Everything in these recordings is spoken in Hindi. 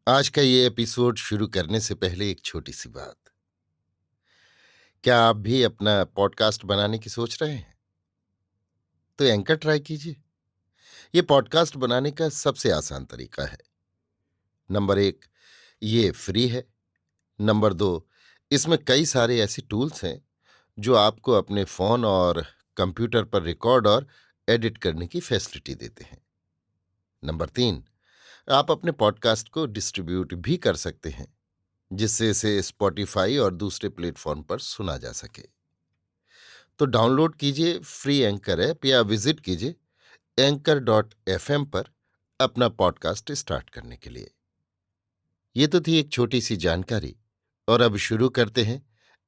आज का ये एपिसोड शुरू करने से पहले एक छोटी सी बात। क्या आप भी अपना पॉडकास्ट बनाने की सोच रहे हैं? तो एंकर ट्राई कीजिए। ये पॉडकास्ट बनाने का सबसे आसान तरीका है। नंबर 1, ये फ्री है। नंबर 2, इसमें कई सारे ऐसे टूल्स हैं जो आपको अपने फोन और कंप्यूटर पर रिकॉर्ड और एडिट करने की फैसिलिटी देते हैं। नंबर 3, आप अपने पॉडकास्ट को डिस्ट्रीब्यूट भी कर सकते हैं, जिससे इसे स्पॉटिफाई और दूसरे प्लेटफॉर्म पर सुना जा सके। तो डाउनलोड कीजिए फ्री एंकर ऐप या विजिट कीजिए anchor.fm पर अपना पॉडकास्ट स्टार्ट करने के लिए। ये तो थी एक छोटी सी जानकारी, और अब शुरू करते हैं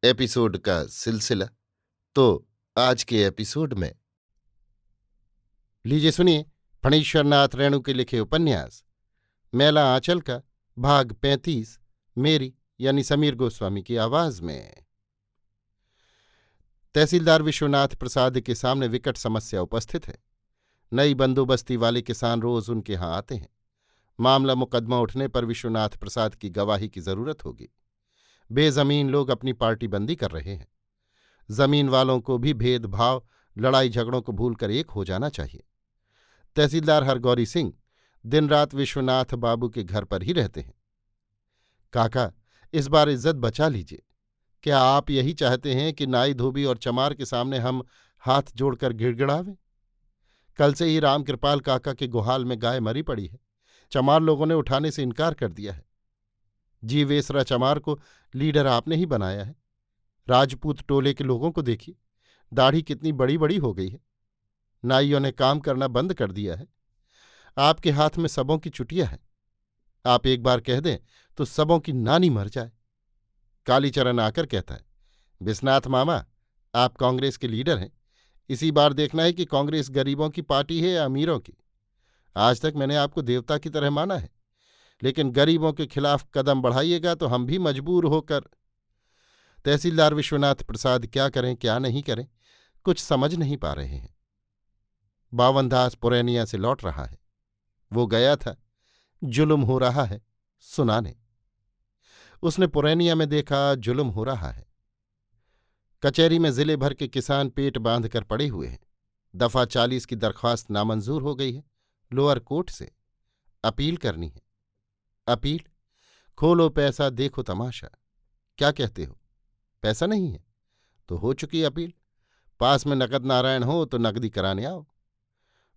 एपिसोड का सिलसिला। तो आज के एपिसोड में लीजिए सुनिए फणीश्वरनाथ रेणु के लिखे उपन्यास मैला आंचल का भाग 35, मेरी यानी समीर गोस्वामी की आवाज में। तहसीलदार विश्वनाथ प्रसाद के सामने विकट समस्या उपस्थित है। नई बंदोबस्ती वाले किसान रोज उनके यहां आते हैं। मामला मुकदमा उठने पर विश्वनाथ प्रसाद की गवाही की जरूरत होगी। बेजमीन लोग अपनी पार्टी बंदी कर रहे हैं। जमीन वालों को भी भेदभाव, लड़ाई झगड़ों को भूलकर एक हो जाना चाहिए। तहसीलदार हरगौरी सिंह दिन रात विश्वनाथ बाबू के घर पर ही रहते हैं। काका, इस बार इज्जत बचा लीजिए। क्या आप यही चाहते हैं कि नाई धोबी और चमार के सामने हम हाथ जोड़कर गिड़गिड़ावें? कल से ही राम कृपाल काका के गुहाल में गाय मरी पड़ी है। चमार लोगों ने उठाने से इनकार कर दिया है। जीवेसरा चमार को लीडर आपने ही बनाया है। राजपूत टोले के लोगों को देखिए, दाढ़ी कितनी बड़ी बड़ी हो गई है। नाइयों ने काम करना बंद कर दिया है। आपके हाथ में सबों की चुटिया है। आप एक बार कह दें तो सबों की नानी मर जाए। कालीचरण आकर कहता है, विश्वनाथ मामा, आप कांग्रेस के लीडर हैं। इसी बार देखना है कि कांग्रेस गरीबों की पार्टी है या अमीरों की। आज तक मैंने आपको देवता की तरह माना है, लेकिन गरीबों के खिलाफ कदम बढ़ाइएगा तो हम भी मजबूर होकर। तहसीलदार विश्वनाथ प्रसाद क्या करें क्या नहीं करें, कुछ समझ नहीं पा रहे हैं। बावनदास पुरैनिया से लौट रहा है। वो गया था जुल्म हो रहा है सुनाने। उसने पुरैनिया में देखा जुल्म हो रहा है। कचहरी में जिले भर के किसान पेट बांध कर पड़े हुए हैं। दफा 40 की दरख्वास्त नामंजूर हो गई है। लोअर कोर्ट से अपील करनी है। अपील? खोलो पैसा देखो तमाशा। क्या कहते हो? पैसा नहीं है तो हो चुकी अपील। पास में नकद नारायण हो तो नकदी कराने आओ।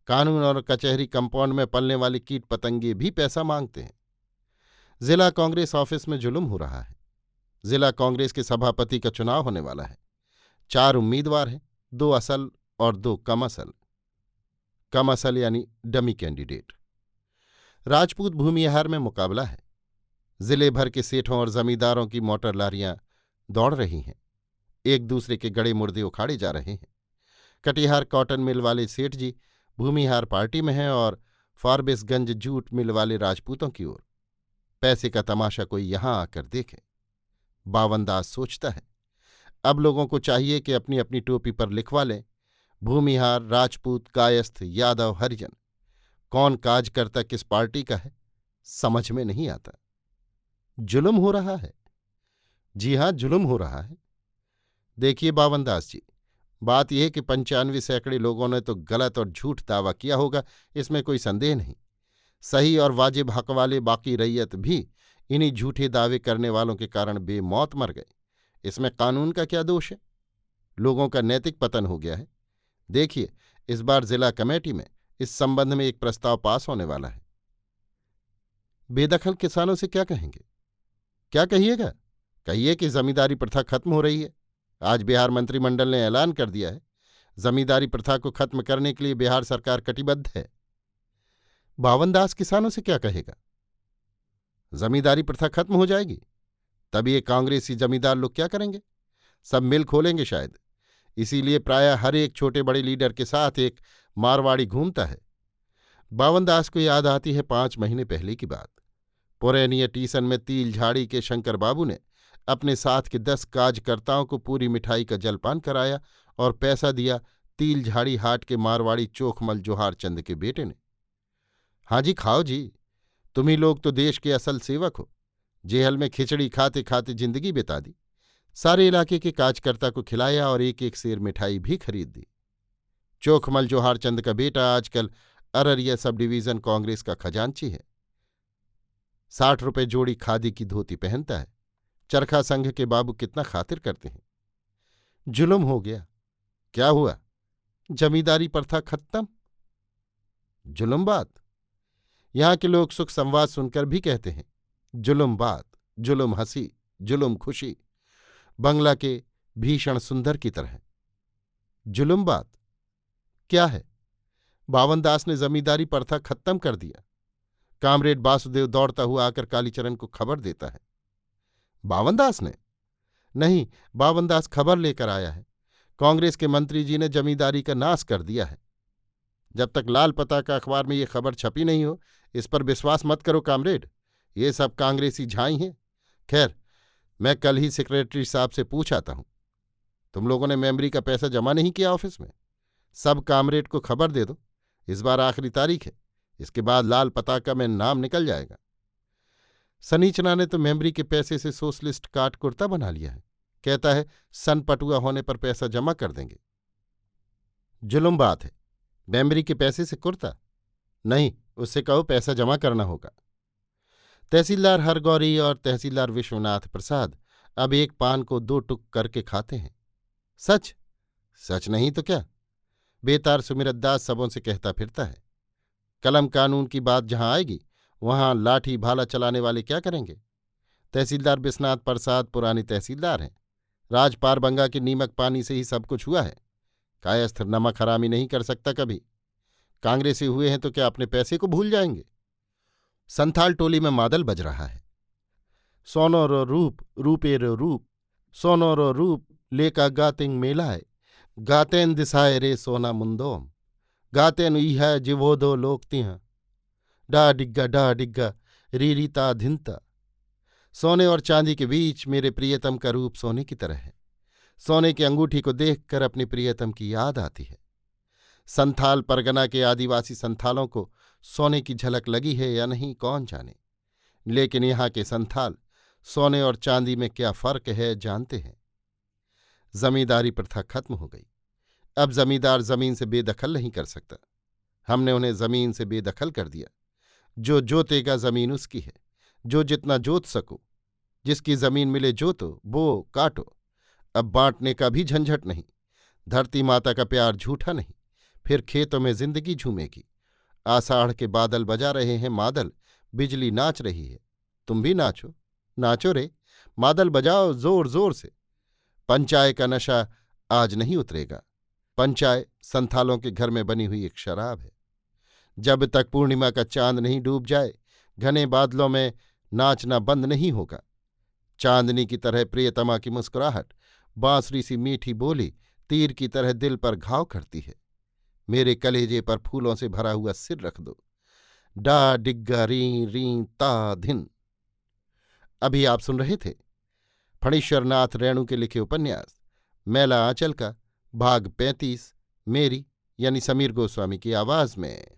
कानून और कचहरी कंपाउंड में पलने वाले कीट पतंगे भी पैसा मांगते हैं। जिला कांग्रेस ऑफिस में जुल्म हो रहा है। जिला कांग्रेस के सभापति का चुनाव होने वाला है। 4 उम्मीदवार हैं, 2 असल और 2 कम असल। कम असल यानी डमी कैंडिडेट। राजपूत भूमिहार में मुकाबला है। जिले भर के सेठों और जमींदारों की मोटर लारियां दौड़ रही हैं। एक दूसरे के गड़े मुर्दे उखाड़े जा रहे हैं। कटिहार कॉटन मिल वाले सेठ जी भूमिहार पार्टी में हैं और फारबिसगंज जूट मिल वाले राजपूतों की ओर। पैसे का तमाशा कोई यहां आकर देखे। बावनदास सोचता है, अब लोगों को चाहिए कि अपनी अपनी टोपी पर लिखवा लें, भूमिहार, राजपूत, कायस्थ, यादव, हरिजन। कौन काजकर्ता किस पार्टी का है समझ में नहीं आता। जुल्म हो रहा है। जी हां, जुल्म हो रहा है। देखिए बावनदास जी, बात यह है कि 95 सैकड़े लोगों ने तो गलत और झूठ दावा किया होगा, इसमें कोई संदेह नहीं। सही और वाजिब हक वाले बाकी रैयत भी इन्हीं झूठे दावे करने वालों के कारण बेमौत मर गए। इसमें कानून का क्या दोष है? लोगों का नैतिक पतन हो गया है। देखिए, इस बार जिला कमेटी में इस संबंध में एक प्रस्ताव पास होने वाला है। बेदखल किसानों से क्या कहेंगे? क्या कहिएगा? कहिए कि जमींदारी प्रथा खत्म हो रही है। आज बिहार मंत्रिमंडल ने ऐलान कर दिया है, जमींदारी प्रथा को खत्म करने के लिए बिहार सरकार कटिबद्ध है। बावनदास किसानों से क्या कहेगा? जमींदारी प्रथा खत्म हो जाएगी तब ये कांग्रेसी जमींदार लोग क्या करेंगे? सब मिल खोलेंगे शायद। इसीलिए प्रायः हर एक छोटे बड़े लीडर के साथ एक मारवाड़ी घूमता है। बावनदास को याद आती है 5 महीने पहले की बात। पुरैनिया टीसन में तिल झाड़ी के शंकर बाबू ने अपने साथ के 10 कार्यकर्ताओं को पूरी मिठाई का जलपान कराया और पैसा दिया तिल झाड़ी हाट के मारवाड़ी चोखमल जोहार चंद के बेटे ने। हाँ जी, खाओ जी, तुम ही लोग तो देश के असल सेवक हो। जेहल में खिचड़ी खाते खाते जिंदगी बिता दी, सारे इलाके के कार्यकर्ता को खिलाया और एक एक सेर मिठाई भी खरीद दी। चोखमल जोहार चंद का बेटा आजकल अररिया सब डिवीजन कांग्रेस का खजांची है। 60 रुपये जोड़ी खादी की धोती पहनता है। चरखा संघ के बाबू कितना खातिर करते हैं। जुल्म हो गया। क्या हुआ? जमींदारी प्रथा खत्म। जुल्म बात। यहां के लोग सुख संवाद सुनकर भी कहते हैं जुल्म बात, जुल्म हंसी, जुल्म खुशी, बंगला के भीषण सुंदर की तरह। जुल्म बात क्या है? बावनदास ने जमींदारी प्रथा खत्म कर दिया। कामरेड वासुदेव दौड़ता हुआ आकर कालीचरण को खबर देता है। बावनदास ने? नहीं, बावनदास खबर लेकर आया है। कांग्रेस के मंत्री जी ने जमींदारी का नाश कर दिया है। जब तक लाल पताका अखबार में ये खबर छपी नहीं हो, इस पर विश्वास मत करो कामरेड। ये सब कांग्रेसी झाई हैं। खैर, मैं कल ही सेक्रेटरी साहब से पूछ आता हूं। तुम लोगों ने मेमरी का पैसा जमा नहीं किया ऑफिस में? सब कामरेड को खबर दे दो, इस बार आखिरी तारीख है। इसके बाद लाल पताका में नाम निकल जाएगा। सनीचना ने तो मेमरी के पैसे से सोशलिस्ट काट कुर्ता बना लिया है। कहता है सन पटुआ होने पर पैसा जमा कर देंगे। जुल्म बात है। मेमरी के पैसे से कुर्ता? नहीं, उससे कहो पैसा जमा करना होगा। तहसीलदार हरगौरी और तहसीलदार विश्वनाथ प्रसाद अब एक पान को 2 टुक करके खाते हैं। सच? सच नहीं तो क्या? बेतार सुमिरत दास सबों से कहता फिरता है। कलम कानून की बात जहां आएगी वहां लाठी भाला चलाने वाले क्या करेंगे? तहसीलदार विश्वनाथ प्रसाद पुराने तहसीलदार हैं। राजपार बंगा के नीमक पानी से ही सब कुछ हुआ है। कायस्थ नमक हरामी नहीं कर सकता कभी। कांग्रेसी हुए हैं तो क्या अपने पैसे को भूल जाएंगे? संथाल टोली में मादल बज रहा है। सोनो रो रूप रूपे रो रूप, सोनो रो रूप लेका गातेंग मेलाए, गातेन दिसाए रे सोना मुंदोम, गातेन इह जिवोदो लोकतिह, डा डिग्गा रीरीता धिनता। सोने और चांदी के बीच मेरे प्रियतम का रूप सोने की तरह है। सोने की अंगूठी को देखकर अपने प्रियतम की याद आती है। संथाल परगना के आदिवासी संथालों को सोने की झलक लगी है या नहीं कौन जाने, लेकिन यहाँ के संथाल सोने और चांदी में क्या फर्क है जानते हैं। जमींदारी प्रथा खत्म हो गई। अब जमींदार जमीन से बेदखल नहीं कर सकता। हमने उन्हें जमीन से बेदखल कर दिया। जो जोतेगा जमीन उसकी है। जो जितना जोत सको, जिसकी जमीन मिले जोतो, बो काटो। अब बांटने का भी झंझट नहीं। धरती माता का प्यार झूठा नहीं। फिर खेतों में जिंदगी झूमेगी। आषाढ़ के बादल बजा रहे हैं मादल, बिजली नाच रही है। तुम भी नाचो, नाचो रे, मादल बजाओ जोर जोर से। पंचाय का नशा आज नहीं उतरेगा। पंचाय संथालों के घर में बनी हुई एक शराब है। जब तक पूर्णिमा का चांद नहीं डूब जाए, घने बादलों में नाचना बंद नहीं होगा। चांदनी की तरह प्रियतमा की मुस्कुराहट, बांसुरी सी मीठी बोली तीर की तरह दिल पर घाव करती है। मेरे कलेजे पर फूलों से भरा हुआ सिर रख दो। डा डिग्गा री री ता धिन। अभी आप सुन रहे थे फणीश्वरनाथ रेणु के लिखे उपन्यास मैला आंचल का भाग 35, मेरी यानी समीर गोस्वामी की आवाज में।